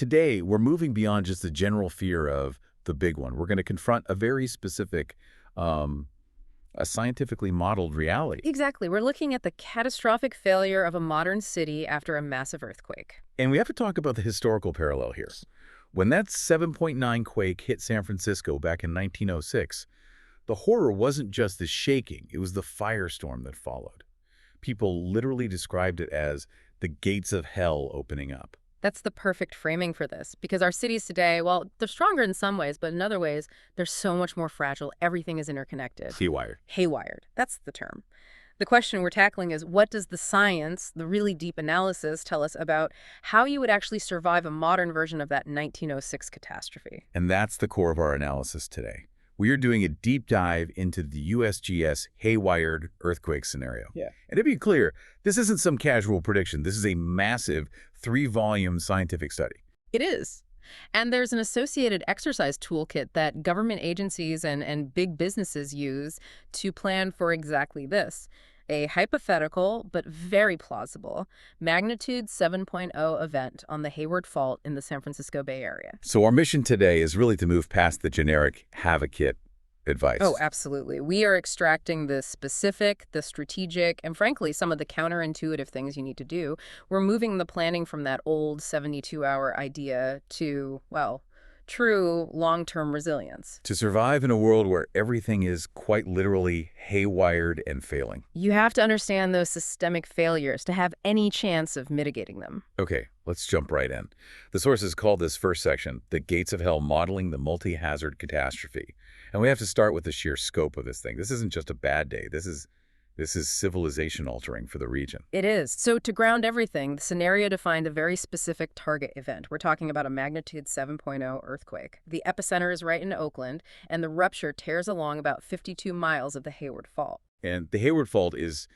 Today, we're moving beyond just the general fear of the big one. We're going to confront a very specific, um, a scientifically modeled reality. Exactly. We're looking at the catastrophic failure of a modern city after a massive earthquake. And we have to talk about the historical parallel here. When that 7.9 quake hit San Francisco back in 1906, the horror wasn't just the shaking, it was the firestorm that followed. People literally described it as the gates of hell opening up. That's the perfect framing for this, because our cities today, well, they're stronger in some ways, but in other ways, they're so much more fragile. Everything is interconnected. Haywired. Haywired. That's the term. The question we're tackling is, what does the science, the really deep analysis, tell us about how you would actually survive a modern version of that 1906 catastrophe? And that's the core of our analysis today. We are doing a deep dive into the USGS HayWired earthquake scenario. Yeah. And to be clear, this isn't some casual prediction. This is a massive 3-volume scientific study. It is. And there's an associated exercise toolkit that government agencies and big businesses use to plan for exactly this. A hypothetical, but very plausible, magnitude 7.0 event on the Hayward Fault in the San Francisco Bay Area. So our mission today is really to move past the generic have a kit advice. Oh, absolutely. We are extracting the specific, the strategic, and frankly, some of the counterintuitive things you need to do. We're moving the planning from that old 72-hour idea to, well, true long-term resilience. To survive in a world where everything is quite literally haywired and failing. You have to understand those systemic failures to have any chance of mitigating them. Okay, let's jump right in. The sources call this first section, The Gates of Hell Modeling the Multi-Hazard Catastrophe. And we have to start with the sheer scope of this thing. This isn't just a bad day. This is civilization altering for the region. It is. So to ground everything, the scenario defined a very specific target event. We're talking about a magnitude 7.0 earthquake. The epicenter is right in Oakland, and the rupture tears along about 52 miles of the Hayward Fault. And the Hayward Fault is,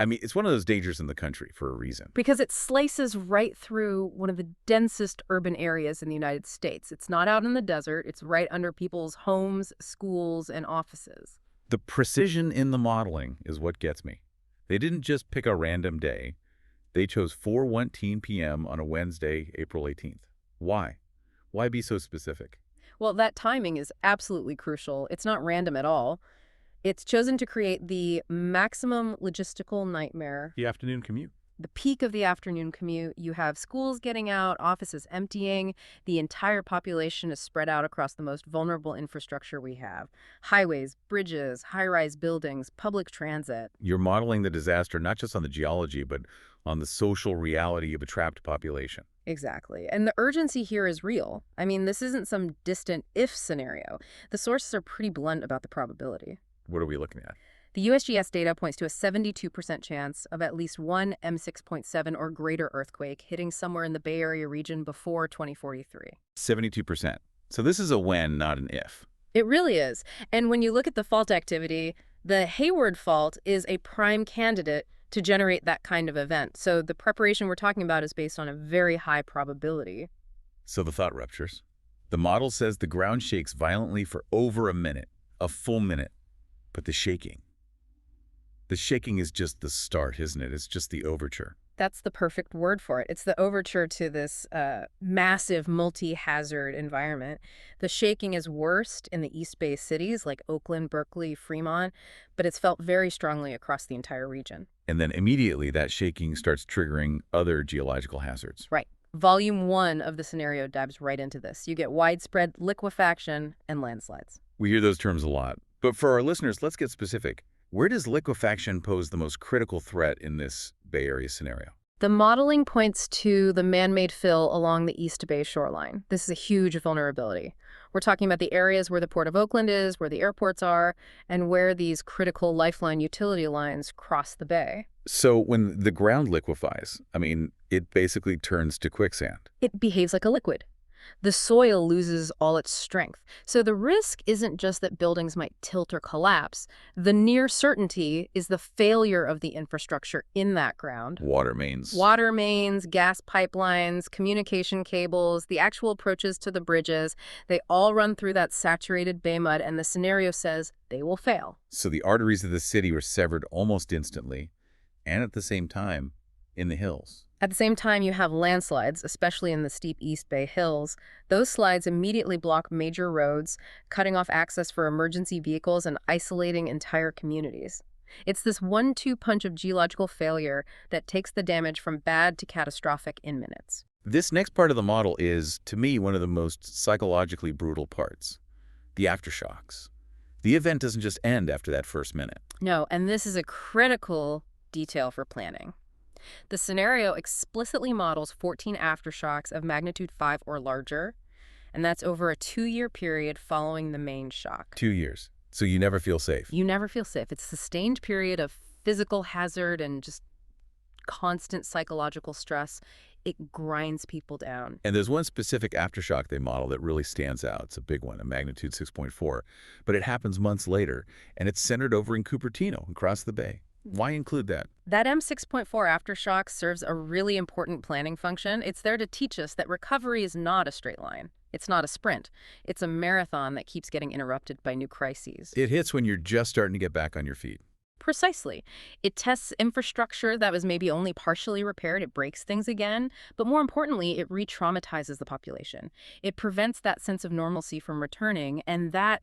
it's one of those dangers in the country for a reason. Because it slices right through one of the densest urban areas in the United States. It's not out in the desert. It's right under people's homes, schools, and offices. The precision in the modeling is what gets me. They didn't just pick a random day. They chose 4:1 p.m. on a Wednesday, April 18th. Why? Why be so specific? Well, that timing is absolutely crucial. It's not random at all. It's chosen to create the maximum logistical nightmare. The afternoon commute. The peak of the afternoon commute. You have schools getting out, offices emptying. The entire population is spread out across the most vulnerable infrastructure we have. Highways, bridges, high-rise buildings, public transit. You're modeling the disaster not just on the geology, but on the social reality of a trapped population. Exactly. And the urgency here is real. This isn't some distant if scenario. The sources are pretty blunt about the probability. What are we looking at? The USGS data points to a 72% chance of at least one M6.7 or greater earthquake hitting somewhere in the Bay Area region before 2043. 72%. So this is a when, not an if. It really is. And when you look at the fault activity, the Hayward Fault is a prime candidate to generate that kind of event. So the preparation we're talking about is based on a very high probability. So the thought ruptures. The model says the ground shakes violently for over a minute, a full minute. But the shaking is just the start, isn't it? It's just the overture. That's the perfect word for it. It's the overture to this massive multi-hazard environment. The shaking is worst in the East Bay cities like Oakland, Berkeley, Fremont, but it's felt very strongly across the entire region. And then immediately that shaking starts triggering other geological hazards. Right. Volume 1 of the scenario dives right into this. You get widespread liquefaction and landslides. We hear those terms a lot. But for our listeners, let's get specific. Where does liquefaction pose the most critical threat in this Bay Area scenario? The modeling points to the man-made fill along the East Bay shoreline. This is a huge vulnerability. We're talking about the areas where the Port of Oakland is, where the airports are, and where these critical lifeline utility lines cross the bay. So when the ground liquefies, it basically turns to quicksand. It behaves like a liquid. The soil loses all its strength. So the risk isn't just that buildings might tilt or collapse. The near certainty is the failure of the infrastructure in that ground. Water mains, gas pipelines, communication cables, the actual approaches to the bridges, they all run through that saturated bay mud, and the scenario says they will fail. So the arteries of the city were severed almost instantly, and at the same time, in the hills. At the same time, you have landslides, especially in the steep East Bay Hills. Those slides immediately block major roads, cutting off access for emergency vehicles and isolating entire communities. It's this 1-2 punch of geological failure that takes the damage from bad to catastrophic in minutes. This next part of the model is, to me, one of the most psychologically brutal parts. The aftershocks. The event doesn't just end after that first minute. No, and this is a critical detail for planning. The scenario explicitly models 14 aftershocks of magnitude 5 or larger, and that's over a 2-year period following the main shock. 2 years. So you never feel safe. You never feel safe. It's a sustained period of physical hazard and just constant psychological stress. It grinds people down. And there's one specific aftershock they model that really stands out. It's a big one, a magnitude 6.4. But it happens months later, and it's centered over in Cupertino, across the bay. Why include that? That M6.4 aftershock serves a really important planning function. It's there to teach us that recovery is not a straight line. It's not a sprint. It's a marathon that keeps getting interrupted by new crises. It hits when you're just starting to get back on your feet. Precisely. It tests infrastructure that was maybe only partially repaired. It breaks things again. But more importantly, it re-traumatizes the population. It prevents that sense of normalcy from returning, and that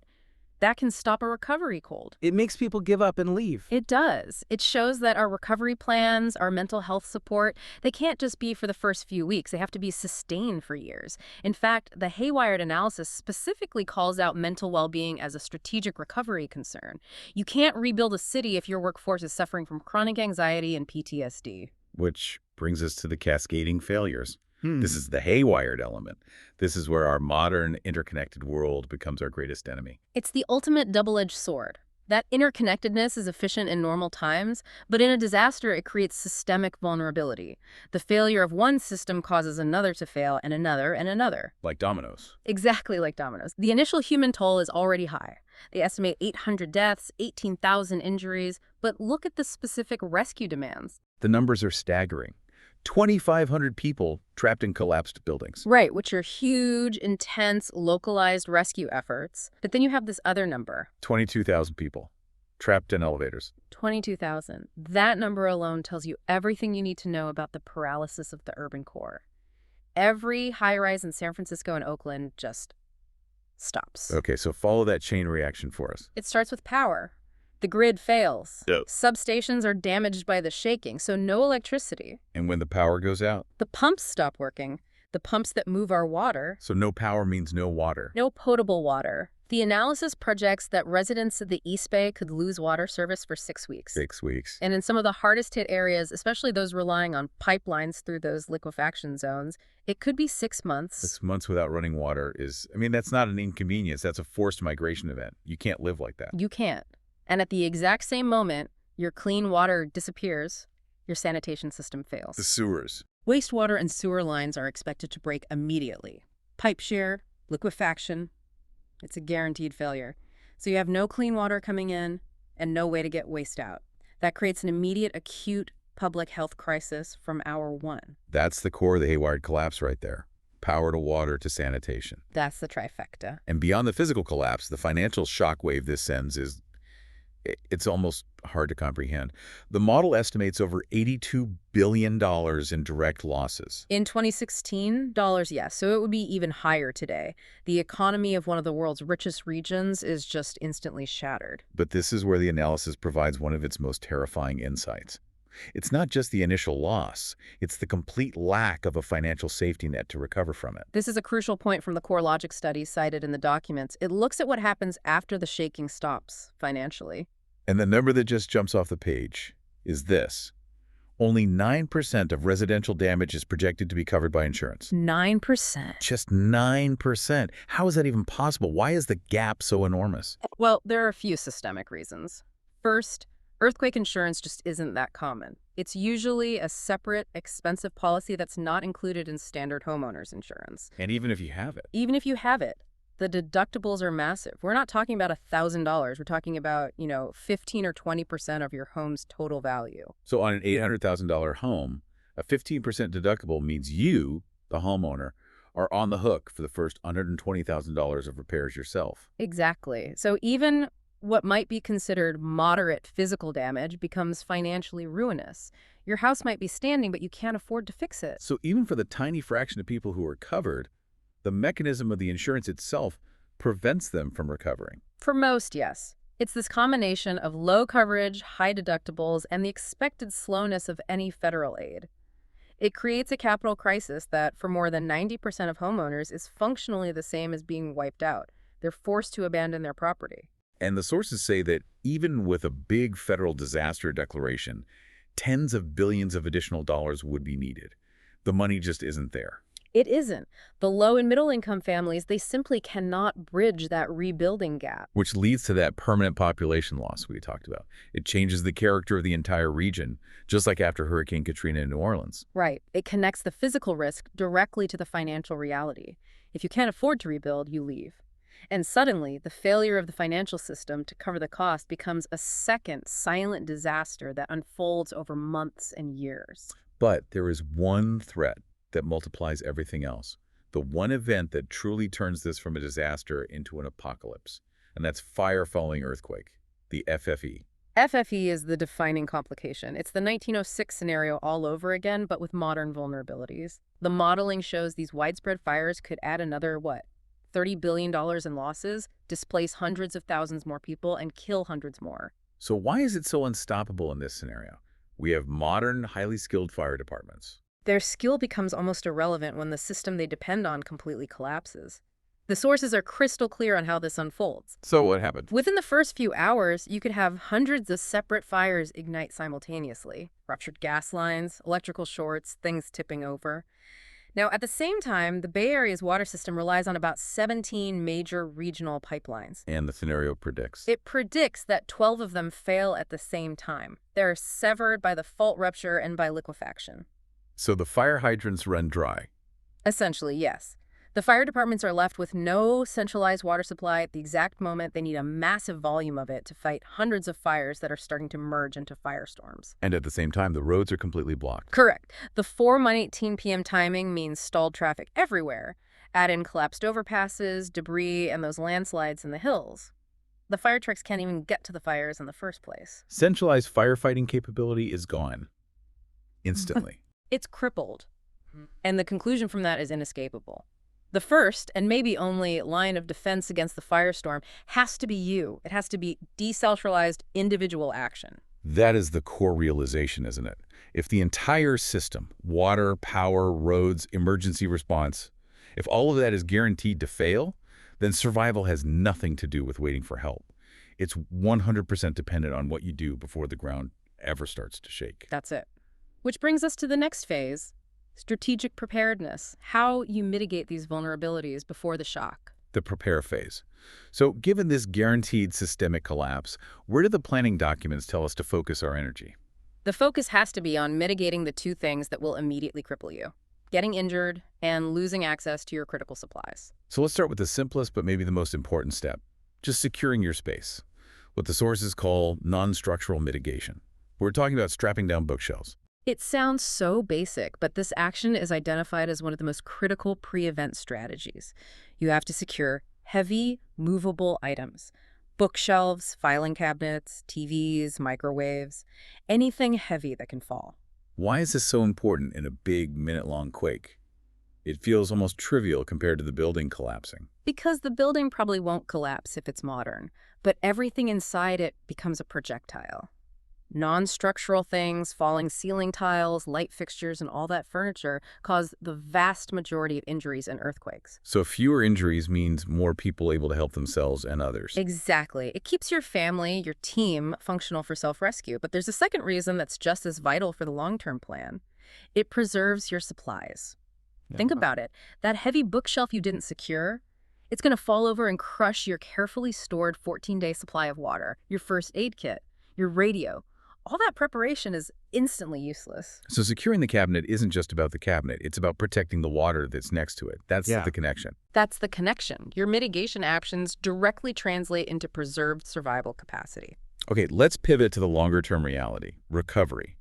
can stop a recovery cold. It makes people give up and leave. It does. It shows that our recovery plans, our mental health support, they can't just be for the first few weeks. They have to be sustained for years. In fact, the HayWired analysis specifically calls out mental well-being as a strategic recovery concern. You can't rebuild a city if your workforce is suffering from chronic anxiety and PTSD. Which brings us to the cascading failures. This is the HayWired element. This is where our modern interconnected world becomes our greatest enemy. It's the ultimate double-edged sword. That interconnectedness is efficient in normal times, but in a disaster, it creates systemic vulnerability. The failure of one system causes another to fail, and another, and another. Like dominoes. Exactly like dominoes. The initial human toll is already high. They estimate 800 deaths, 18,000 injuries, but look at the specific rescue demands. The numbers are staggering. 2,500 people trapped in collapsed buildings. Right, which are huge, intense, localized rescue efforts. But then you have this other number. 22,000 people trapped in elevators. 22,000. That number alone tells you everything you need to know about the paralysis of the urban core. Every high-rise in San Francisco and Oakland just stops. Okay, so follow that chain reaction for us. It starts with power. The grid fails. Yep. Substations are damaged by the shaking, so no electricity. And when the power goes out? The pumps stop working. The pumps that move our water. So no power means no water. No potable water. The analysis projects that residents of the East Bay could lose water service for 6 weeks. 6 weeks. And in some of the hardest hit areas, especially those relying on pipelines through those liquefaction zones, it could be 6 months. 6 months without running water is, I mean, that's not an inconvenience. That's a forced migration event. You can't live like that. You can't. And at the exact same moment, your clean water disappears, your sanitation system fails. The sewers. Wastewater and sewer lines are expected to break immediately. Pipe shear, liquefaction, it's a guaranteed failure. So you have no clean water coming in and no way to get waste out. That creates an immediate acute public health crisis from hour one. That's the core of the HayWired collapse right there. Power to water to sanitation. That's the trifecta. And beyond the physical collapse, the financial shockwave this sends is, it's almost hard to comprehend. The model estimates over $82 billion in direct losses. In 2016, dollars, yes. So it would be even higher today. The economy of one of the world's richest regions is just instantly shattered. But this is where the analysis provides one of its most terrifying insights. It's not just the initial loss, it's the complete lack of a financial safety net to recover from it. This is a crucial point from the core logic study cited in the documents. It looks at what happens after the shaking stops, financially. And the number that just jumps off the page is this. Only 9% of residential damage is projected to be covered by insurance. 9%. Just 9%. How is that even possible? Why is the gap so enormous? Well, there are a few systemic reasons. First, earthquake insurance just isn't that common. It's usually a separate, expensive policy that's not included in standard homeowners insurance. And even if you have it. Even if you have it, the deductibles are massive. We're not talking about $1,000. We're talking about, 15 or 20% of your home's total value. So on an $800,000 home, a 15% deductible means you, the homeowner, are on the hook for the first $120,000 of repairs yourself. Exactly. So even What might be considered moderate physical damage becomes financially ruinous. Your house might be standing, but you can't afford to fix it. So even for the tiny fraction of people who are covered, the mechanism of the insurance itself prevents them from recovering. For most, yes. It's this combination of low coverage, high deductibles, and the expected slowness of any federal aid. It creates a capital crisis that, for more than 90% of homeowners, is functionally the same as being wiped out. They're forced to abandon their property. And the sources say that even with a big federal disaster declaration, tens of billions of additional dollars would be needed. The money just isn't there. It isn't. The low and middle income families, they simply cannot bridge that rebuilding gap. Which leads to that permanent population loss we talked about. It changes the character of the entire region, just like after Hurricane Katrina in New Orleans. Right. It connects the physical risk directly to the financial reality. If you can't afford to rebuild, you leave. And suddenly, the failure of the financial system to cover the cost becomes a second silent disaster that unfolds over months and years. But there is one threat that multiplies everything else. The one event that truly turns this from a disaster into an apocalypse. And that's fire-following earthquake, the FFE. FFE is the defining complication. It's the 1906 scenario all over again, but with modern vulnerabilities. The modeling shows these widespread fires could add another, $30 billion in losses, displace hundreds of thousands more people, and kill hundreds more. So why is it so unstoppable in this scenario? We have modern, highly skilled fire departments. Their skill becomes almost irrelevant when the system they depend on completely collapses. The sources are crystal clear on how this unfolds. So what happened? Within the first few hours, you could have hundreds of separate fires ignite simultaneously. Ruptured gas lines, electrical shorts, things tipping over. Now, at the same time, the Bay Area's water system relies on about 17 major regional pipelines. And the scenario predicts. It predicts that 12 of them fail at the same time. They're severed by the fault rupture and by liquefaction. So the fire hydrants run dry. Essentially, yes. The fire departments are left with no centralized water supply at the exact moment they need a massive volume of it to fight hundreds of fires that are starting to merge into firestorms. And at the same time, the roads are completely blocked. Correct. The 4:18 p.m. timing means stalled traffic everywhere. Add in collapsed overpasses, debris, and those landslides in the hills. The fire trucks can't even get to the fires in the first place. Centralized firefighting capability is gone. Instantly. It's crippled. And the conclusion from that is inescapable. The first, and maybe only, line of defense against the firestorm has to be you. It has to be decentralized individual action. That is the core realization, isn't it? If the entire system, water, power, roads, emergency response, if all of that is guaranteed to fail, then survival has nothing to do with waiting for help. It's 100% dependent on what you do before the ground ever starts to shake. That's it. Which brings us to the next phase, strategic preparedness, how you mitigate these vulnerabilities before the shock. The prepare phase. So given this guaranteed systemic collapse, where do the planning documents tell us to focus our energy? The focus has to be on mitigating the two things that will immediately cripple you: getting injured and losing access to your critical supplies. So let's start with the simplest but maybe the most important step, just securing your space, what the sources call non-structural mitigation. We're talking about strapping down bookshelves. It sounds so basic, but this action is identified as one of the most critical pre-event strategies. You have to secure heavy, movable items: bookshelves, filing cabinets, TVs, microwaves, anything heavy that can fall. Why is this so important in a big, minute-long quake? It feels almost trivial compared to the building collapsing. Because the building probably won't collapse if it's modern, but everything inside it becomes a projectile. Non-structural things, falling ceiling tiles, light fixtures, and all that furniture cause the vast majority of injuries in earthquakes. So fewer injuries means more people able to help themselves and others. Exactly. It keeps your family, your team, functional for self-rescue. But there's a second reason that's just as vital for the long-term plan. It preserves your supplies. Yeah. Think about it. That heavy bookshelf you didn't secure, it's going to fall over and crush your carefully stored 14-day supply of water, your first aid kit, your radio. All that preparation is instantly useless. So securing the cabinet isn't just about the cabinet. It's about protecting the water that's next to it. That's the connection. That's the connection. Your mitigation actions directly translate into preserved survival capacity. Okay, let's pivot to the longer-term reality, recovery.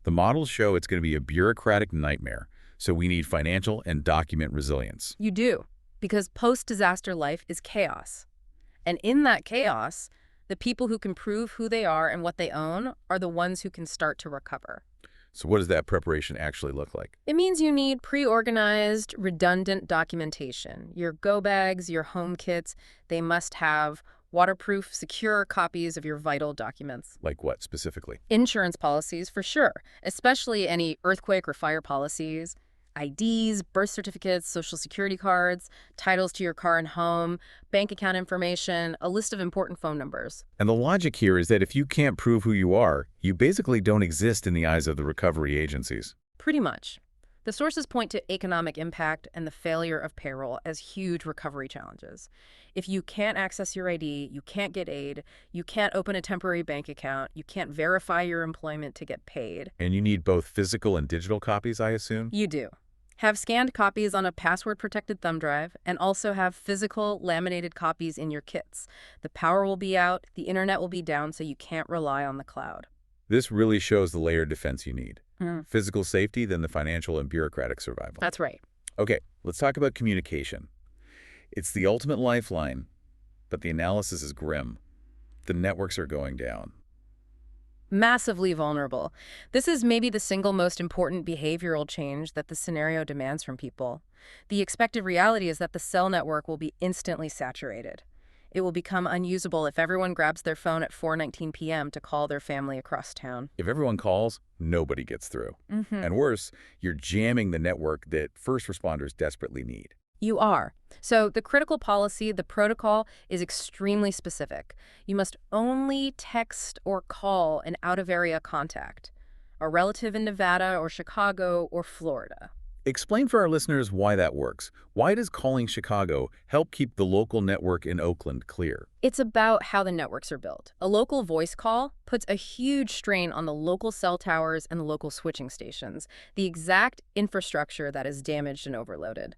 The models show it's going to be a bureaucratic nightmare, so we need financial and document resilience. You do, because post-disaster life is chaos. And in that chaos, The people who can prove who they are and what they own are the ones who can start to recover. So what does that preparation actually look like? It means you need pre-organized, redundant documentation. Your go bags, your home kits, they must have waterproof, secure copies of your vital documents. Like what specifically? Insurance policies, for sure, especially any earthquake or fire policies. IDs, birth certificates, social security cards, titles to your car and home, bank account information, a list of important phone numbers. And the logic here is that if you can't prove who you are, you basically don't exist in the eyes of the recovery agencies. Pretty much. The sources point to economic impact and the failure of payroll as huge recovery challenges. If you can't access your ID, you can't get aid, you can't open a temporary bank account, you can't verify your employment to get paid. And you need both physical and digital copies, I assume? You do. Have scanned copies on a password-protected thumb drive, and also have physical, laminated copies in your kits. The power will be out, the internet will be down, so you can't rely on the cloud. This really shows the layered defense you need. Physical safety, then the financial and bureaucratic survival. That's right. Okay, let's talk about communication. It's the ultimate lifeline, but the analysis is grim. The networks are going down. Massively vulnerable. This is maybe the single most important behavioral change that the scenario demands from people. The expected reality is that the cell network will be instantly saturated. It will become unusable if everyone grabs their phone at 4:19 p.m. to call their family across town. If everyone calls, nobody gets through. And worse, you're jamming the network that first responders desperately need. You are. So the critical policy, the protocol, is extremely specific. You must only text or call an out-of-area contact, a relative in Nevada or Chicago or Florida. Explain for our listeners why that works. Why does calling Chicago help keep the local network in Oakland clear? It's about how the networks are built. A local voice call puts a huge strain on the local cell towers and the local switching stations, the exact infrastructure that is damaged and overloaded.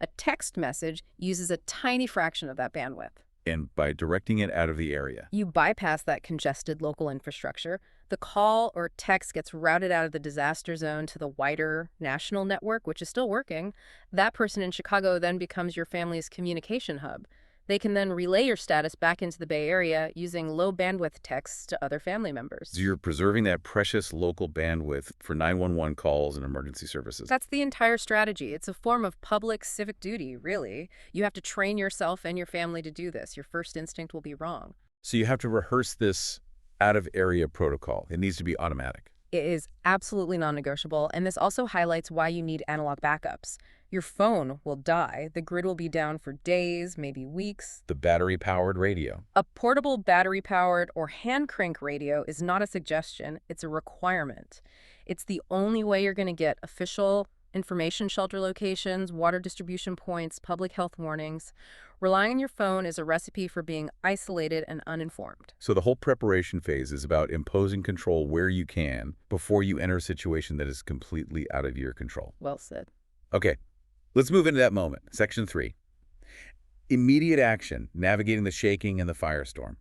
A text message uses a tiny fraction of that bandwidth. And by directing it out of the area. You bypass that congested local infrastructure. The call or text gets routed out of the disaster zone to the wider national network, which is still working. That person in Chicago then becomes your family's communication hub. They can then relay your status back into the Bay Area using low-bandwidth texts to other family members. So you're preserving that precious local bandwidth for 911 calls and emergency services. That's the entire strategy. It's a form of public civic duty, really. You have to train yourself and your family to do this. Your first instinct will be wrong. So you have to rehearse this out-of-area protocol. It needs to be automatic. It is absolutely non-negotiable, and this also highlights why you need analog backups. Your phone will die. The grid will be down for days, maybe weeks. The battery-powered radio. A portable battery-powered or hand crank radio is not a suggestion. It's a requirement. It's the only way you're going to get official information shelter locations, water distribution points, public health warnings. Relying on your phone is a recipe for being isolated and uninformed. So the whole preparation phase is about imposing control where you can before you enter a situation that is completely out of your control. Well said. Okay, let's move into that moment. Section 3. Immediate action, navigating the shaking and the firestorm.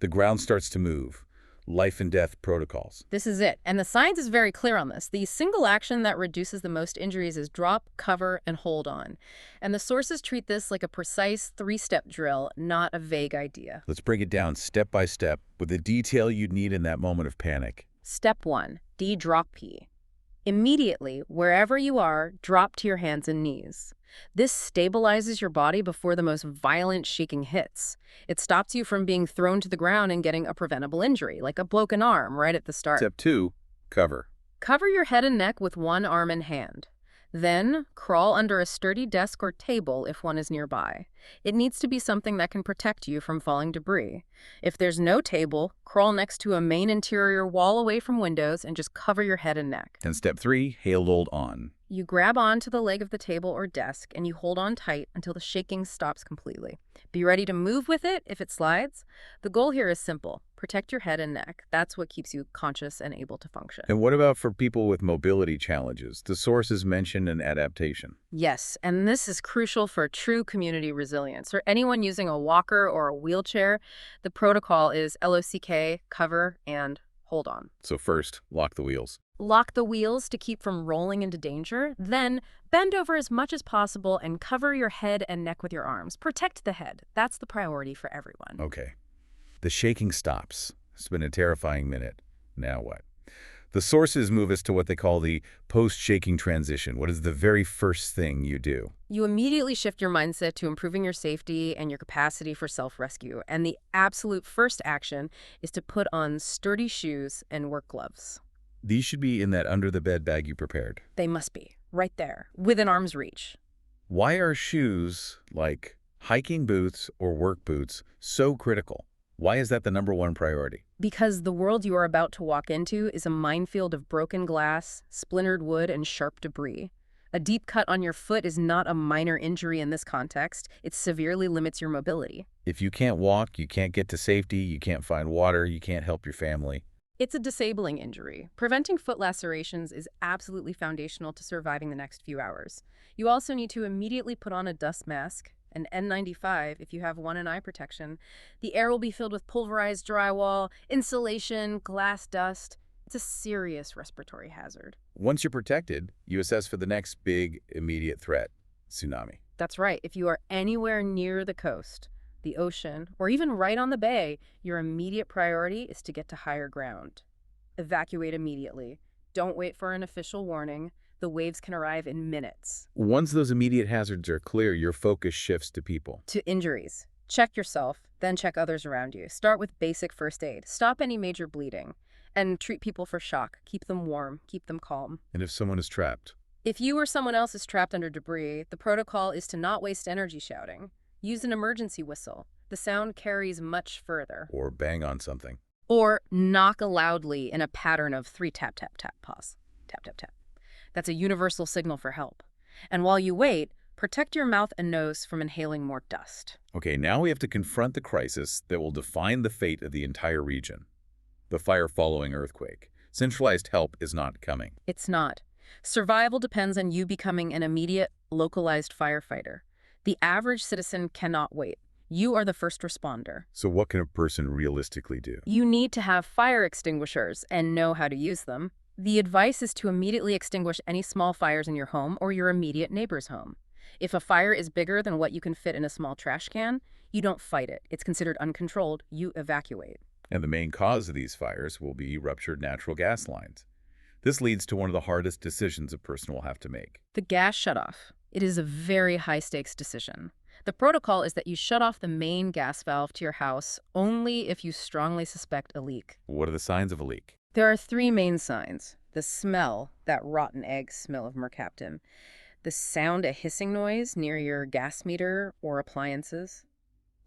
The ground starts to move. Life and death protocols. This is it. And the science is very clear on this. The single action that reduces the most injuries is drop, cover, and hold on. And the sources treat this like a precise 3-step drill, not a vague idea. Let's break it down step by step with the detail you'd need in that moment of panic. Step 1. D-drop P. Immediately, wherever you are, drop to your hands and knees. This stabilizes your body before the most violent shaking hits. It stops you from being thrown to the ground and getting a preventable injury, like a broken arm right at the start. Step 2. Cover. Cover your head and neck with one arm and hand. Then, crawl under a sturdy desk or table if one is nearby. It needs to be something that can protect you from falling debris. If there's no table, crawl next to a main interior wall away from windows and just cover your head and neck. And step 3, hold on. You grab onto the leg of the table or desk and you hold on tight until the shaking stops completely. Be ready to move with it if it slides. The goal here is simple. Protect your head and neck. That's what keeps you conscious and able to function. And what about for people with mobility challenges? The sources mention an adaptation. Yes, and this is crucial for true community resilience. For anyone using a walker or a wheelchair, the protocol is LOCK, cover, and hold on. So first, lock the wheels. Lock the wheels to keep from rolling into danger. Then bend over as much as possible and cover your head and neck with your arms. Protect the head. That's the priority for everyone. Okay. The shaking stops. It's been a terrifying minute. Now what? The sources move us to what they call the post-shaking transition. What is the very first thing you do? You immediately shift your mindset to improving your safety and your capacity for self-rescue. And the absolute first action is to put on sturdy shoes and work gloves. These should be in that under-the-bed bag you prepared. They must be, right there, within arm's reach. Why are shoes, like hiking boots or work boots, so critical? Why is that the #1 priority? Because the world you are about to walk into is a minefield of broken glass, splintered wood, and sharp debris. A deep cut on your foot is not a minor injury in this context. It severely limits your mobility. If you can't walk, you can't get to safety, you can't find water, you can't help your family. It's a disabling injury. Preventing foot lacerations is absolutely foundational to surviving the next few hours. You also need to immediately put on a dust mask, an N95 if you have one in eye protection. The air will be filled with pulverized drywall, insulation, glass dust. It's a serious respiratory hazard. Once you're protected, you assess for the next big, immediate threat, tsunami. That's right. If you are anywhere near the coast, the ocean, or even right on the bay, your immediate priority is to get to higher ground. Evacuate immediately. Don't wait for an official warning. The waves can arrive in minutes. Once those immediate hazards are clear, your focus shifts to people. To injuries. Check yourself, then check others around you. Start with basic first aid. Stop any major bleeding. And treat people for shock. Keep them warm. Keep them calm. And if someone is trapped? If you or someone else is trapped under debris, the protocol is to not waste energy shouting. Use an emergency whistle. The sound carries much further. Or bang on something. Or knock loudly in a pattern of 3 tap, tap, tap, pause. Tap, tap, tap. That's a universal signal for help. And while you wait, protect your mouth and nose from inhaling more dust. Okay, now we have to confront the crisis that will define the fate of the entire region. The fire following earthquake. Centralized help is not coming. It's not. Survival depends on you becoming an immediate, localized firefighter. The average citizen cannot wait. You are the first responder. So what can a person realistically do? You need to have fire extinguishers and know how to use them. The advice is to immediately extinguish any small fires in your home or your immediate neighbor's home. If a fire is bigger than what you can fit in a small trash can, you don't fight it. It's considered uncontrolled. You evacuate. And the main cause of these fires will be ruptured natural gas lines. This leads to one of the hardest decisions a person will have to make. The gas shutoff. It is a very high-stakes decision. The protocol is that you shut off the main gas valve to your house only if you strongly suspect a leak. What are the signs of a leak? There are 3 main signs. The smell, that rotten egg smell of mercaptan. The sound, a hissing noise near your gas meter or appliances.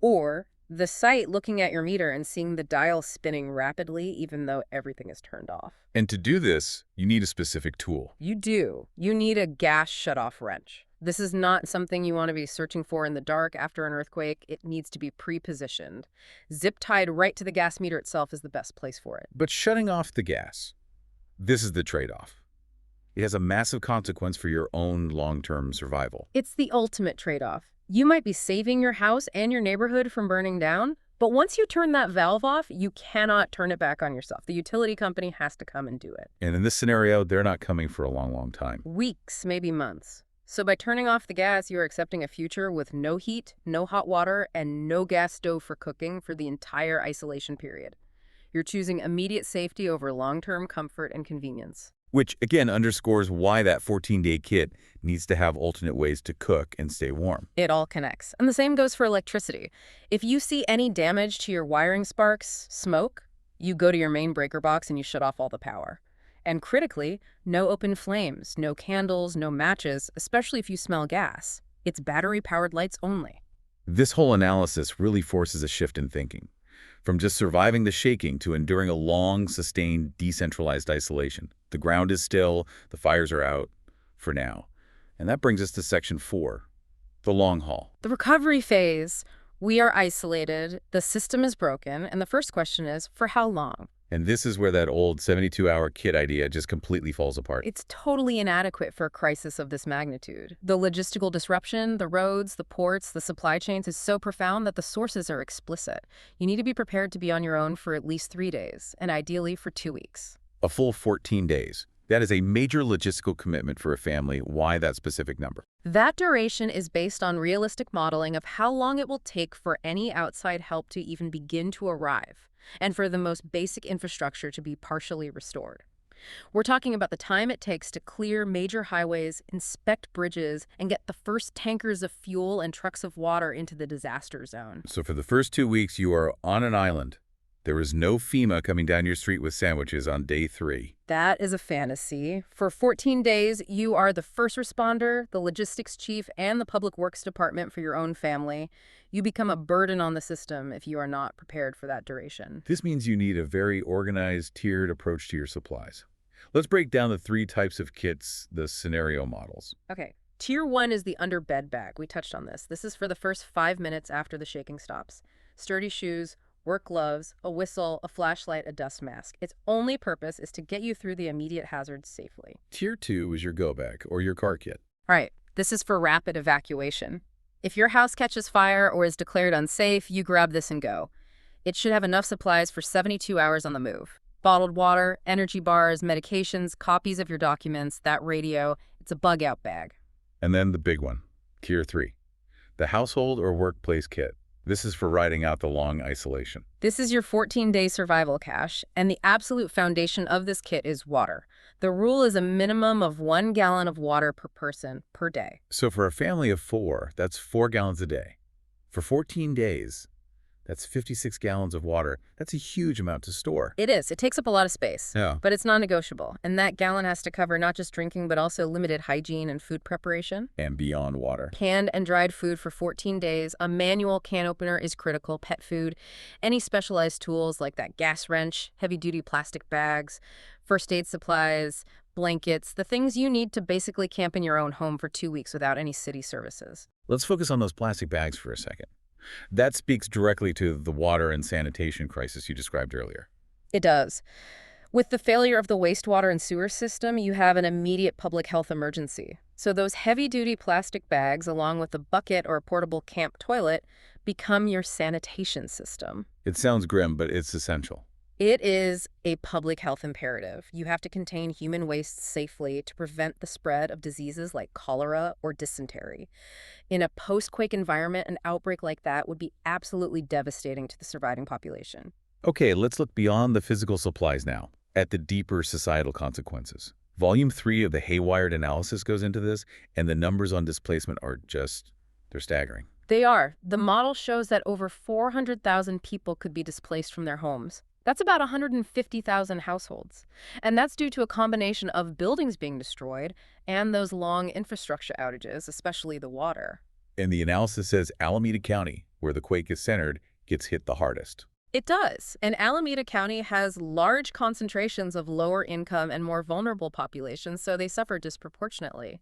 Or the sight, looking at your meter and seeing the dial spinning rapidly even though everything is turned off. And to do this, you need a specific tool. You do. You need a gas shutoff wrench. This is not something you want to be searching for in the dark after an earthquake. It needs to be pre-positioned. Zip-tied right to the gas meter itself is the best place for it. But shutting off the gas, this is the trade-off. It has a massive consequence for your own long-term survival. It's the ultimate trade-off. You might be saving your house and your neighborhood from burning down, but once you turn that valve off, you cannot turn it back on yourself. The utility company has to come and do it. And in this scenario, they're not coming for a long, long time. Weeks, maybe months. So by turning off the gas, you are accepting a future with no heat, no hot water, and no gas stove for cooking for the entire isolation period. You're choosing immediate safety over long-term comfort and convenience. Which, again, underscores why that 14-day kit needs to have alternate ways to cook and stay warm. It all connects. And the same goes for electricity. If you see any damage to your wiring sparks, smoke, you go to your main breaker box and you shut off all the power. And critically, no open flames, no candles, no matches, especially if you smell gas. It's battery-powered lights only. This whole analysis really forces a shift in thinking. From just surviving the shaking to enduring a long, sustained, decentralized isolation. The ground is still, the fires are out, for now. And that brings us to Section 4, the long haul. The recovery phase. We are isolated, the system is broken, and the first question is, for how long? And this is where that old 72-hour kit idea just completely falls apart. It's totally inadequate for a crisis of this magnitude. The logistical disruption, the roads, the ports, the supply chains is so profound that the sources are explicit. You need to be prepared to be on your own for at least 3 days, and ideally for 2 weeks. A full 14 days. That is a major logistical commitment for a family. Why that specific number? That duration is based on realistic modeling of how long it will take for any outside help to even begin to arrive, and for the most basic infrastructure to be partially restored. We're talking about the time it takes to clear major highways, inspect bridges, and get the first tankers of fuel and trucks of water into the disaster zone. So for the first 2 weeks, you are on an island. There is no FEMA coming down your street with sandwiches on day 3. That is a fantasy. For 14 days, you are the first responder, the logistics chief, and the public works department for your own family. You become a burden on the system if you are not prepared for that duration. This means you need a very organized, tiered approach to your supplies. Let's break down the 3 types of kits, the scenario models. Okay. Tier 1 is the under-bed bag. We touched on this. This is for the first 5 minutes after the shaking stops. Sturdy shoes, work gloves, a whistle, a flashlight, a dust mask. Its only purpose is to get you through the immediate hazards safely. Tier 2 is your go bag or your car kit. All right. This is for rapid evacuation. If your house catches fire or is declared unsafe, you grab this and go. It should have enough supplies for 72 hours on the move. Bottled water, energy bars, medications, copies of your documents, that radio. It's a bug-out bag. And then the big one, Tier 3, the household or workplace kit. This is for riding out the long isolation. This is your 14-day survival cache, and the absolute foundation of this kit is water. The rule is a minimum of 1 gallon of water per person per day. So for a family of 4, that's 4 gallons a day. For 14 days, that's 56 gallons of water. That's a huge amount to store. It is. It takes up a lot of space. Yeah. But it's non-negotiable. And that gallon has to cover not just drinking, but also limited hygiene and food preparation. And beyond water. Canned and dried food for 14 days. A manual can opener is critical. Pet food. Any specialized tools like that gas wrench, heavy-duty plastic bags, first aid supplies, blankets, the things you need to basically camp in your own home for 2 weeks without any city services. Let's focus on those plastic bags for a second. That speaks directly to the water and sanitation crisis you described earlier. It does. With the failure of the wastewater and sewer system, you have an immediate public health emergency. So those heavy-duty plastic bags, along with a bucket or a portable camp toilet, become your sanitation system. It sounds grim, but it's essential. It is a public health imperative. You have to contain human waste safely to prevent the spread of diseases like cholera or dysentery. In a post-quake environment, an outbreak like that would be absolutely devastating to the surviving population. Okay, let's look beyond the physical supplies now, at the deeper societal consequences. Volume 3 of the HayWired analysis goes into this, and the numbers on displacement are they're staggering. They are. The model shows that over 400,000 people could be displaced from their homes. That's about 150,000 households. And that's due to a combination of buildings being destroyed and those long infrastructure outages, especially the water. And the analysis says Alameda County, where the quake is centered, gets hit the hardest. It does. And Alameda County has large concentrations of lower income and more vulnerable populations, so they suffer disproportionately.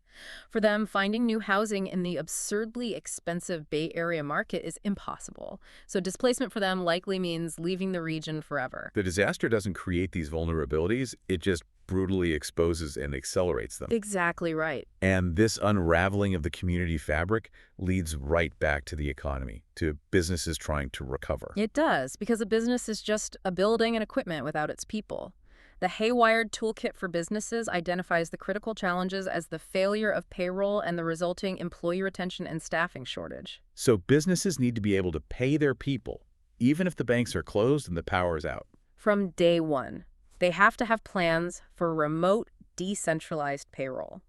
For them, finding new housing in the absurdly expensive Bay Area market is impossible. So displacement for them likely means leaving the region forever. The disaster doesn't create these vulnerabilities, it just brutally exposes and accelerates them. Exactly right. And this unraveling of the community fabric leads right back to the economy, to businesses trying to recover. It does, because a business is just a building and equipment without its people. The HayWired Toolkit for Businesses identifies the critical challenges as the failure of payroll and the resulting employee retention and staffing shortage. So businesses need to be able to pay their people, even if the banks are closed and the power is out. From day one. They have to have plans for remote, decentralized payroll.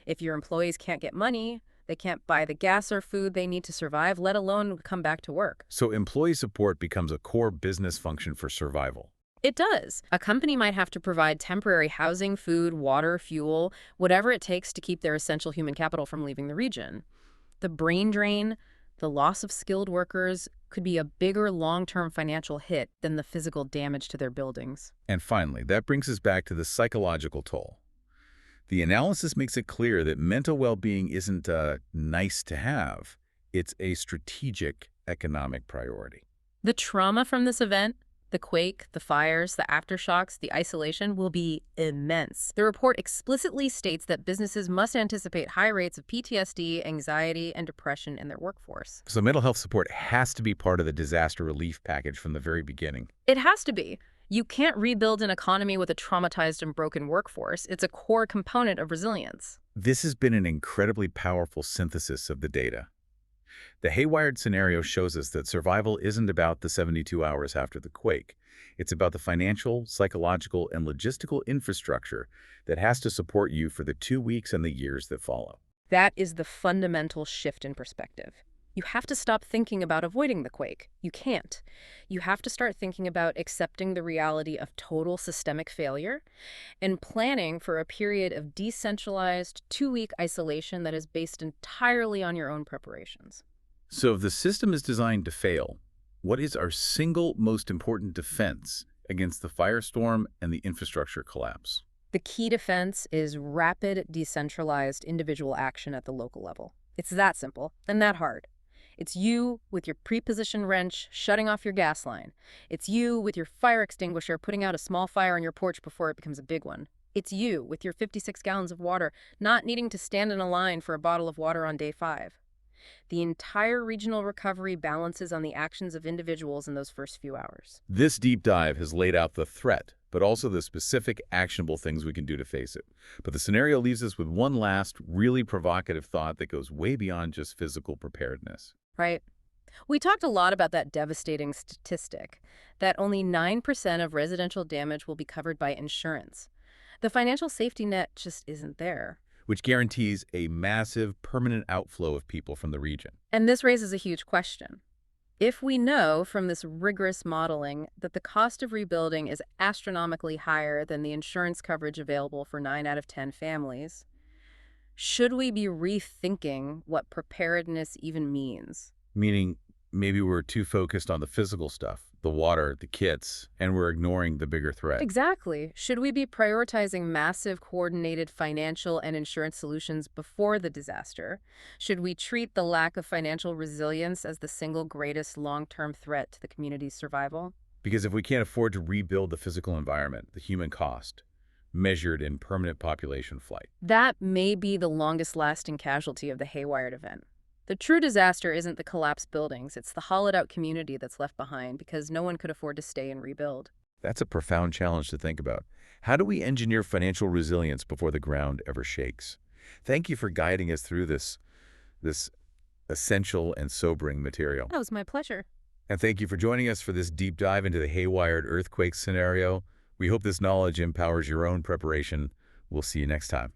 If your employees can't get money, they can't buy the gas or food they need to survive, let alone come back to work. So employee support becomes a core business function for survival. It does. A company might have to provide temporary housing, food, water, fuel, whatever it takes to keep their essential human capital from leaving the region. The brain drain, the loss of skilled workers, could be a bigger long-term financial hit than the physical damage to their buildings. And finally, that brings us back to the psychological toll. The analysis makes it clear that mental well-being isn't nice to have. It's a strategic economic priority. The trauma from this event, the quake, the fires, the aftershocks, the isolation, will be immense. The report explicitly states that businesses must anticipate high rates of PTSD, anxiety, and depression in their workforce. So mental health support has to be part of the disaster relief package from the very beginning. It has to be. You can't rebuild an economy with a traumatized and broken workforce. It's a core component of resilience. This has been an incredibly powerful synthesis of the data. The HayWired scenario shows us that survival isn't about the 72 hours after the quake. It's about the financial, psychological, and logistical infrastructure that has to support you for the 2 weeks and the years that follow. That is the fundamental shift in perspective. You have to stop thinking about avoiding the quake. You can't. You have to start thinking about accepting the reality of total systemic failure and planning for a period of decentralized 2-week isolation that is based entirely on your own preparations. So if the system is designed to fail, what is our single most important defense against the firestorm and the infrastructure collapse? The key defense is rapid, decentralized individual action at the local level. It's that simple and that hard. It's you with your pre-positioned wrench shutting off your gas line. It's you with your fire extinguisher putting out a small fire on your porch before it becomes a big one. It's you with your 56 gallons of water not needing to stand in a line for a bottle of water on day 5. The entire regional recovery balances on the actions of individuals in those first few hours. This deep dive has laid out the threat, but also the specific actionable things we can do to face it. But the scenario leaves us with one last, really provocative thought that goes way beyond just physical preparedness. Right? We talked a lot about that devastating statistic, that only 9% of residential damage will be covered by insurance. The financial safety net just isn't there. Which guarantees a massive, permanent outflow of people from the region. And this raises a huge question. If we know from this rigorous modeling that the cost of rebuilding is astronomically higher than the insurance coverage available for 9 out of 10 families, should we be rethinking what preparedness even means? Meaning, maybe we're too focused on the physical stuff, the water, the kits, and we're ignoring the bigger threat. Exactly. Should we be prioritizing massive, coordinated financial and insurance solutions before the disaster? Should we treat the lack of financial resilience as the single greatest long-term threat to the community's survival? Because if we can't afford to rebuild the physical environment, the human cost, measured in permanent population flight. That may be the longest-lasting casualty of the HayWired event. The true disaster isn't the collapsed buildings, it's the hollowed-out community that's left behind because no one could afford to stay and rebuild. That's a profound challenge to think about. How do we engineer financial resilience before the ground ever shakes? Thank you for guiding us through this essential and sobering material. That was my pleasure. And thank you for joining us for this deep dive into the HayWired earthquake scenario. We hope this knowledge empowers your own preparation. We'll see you next time.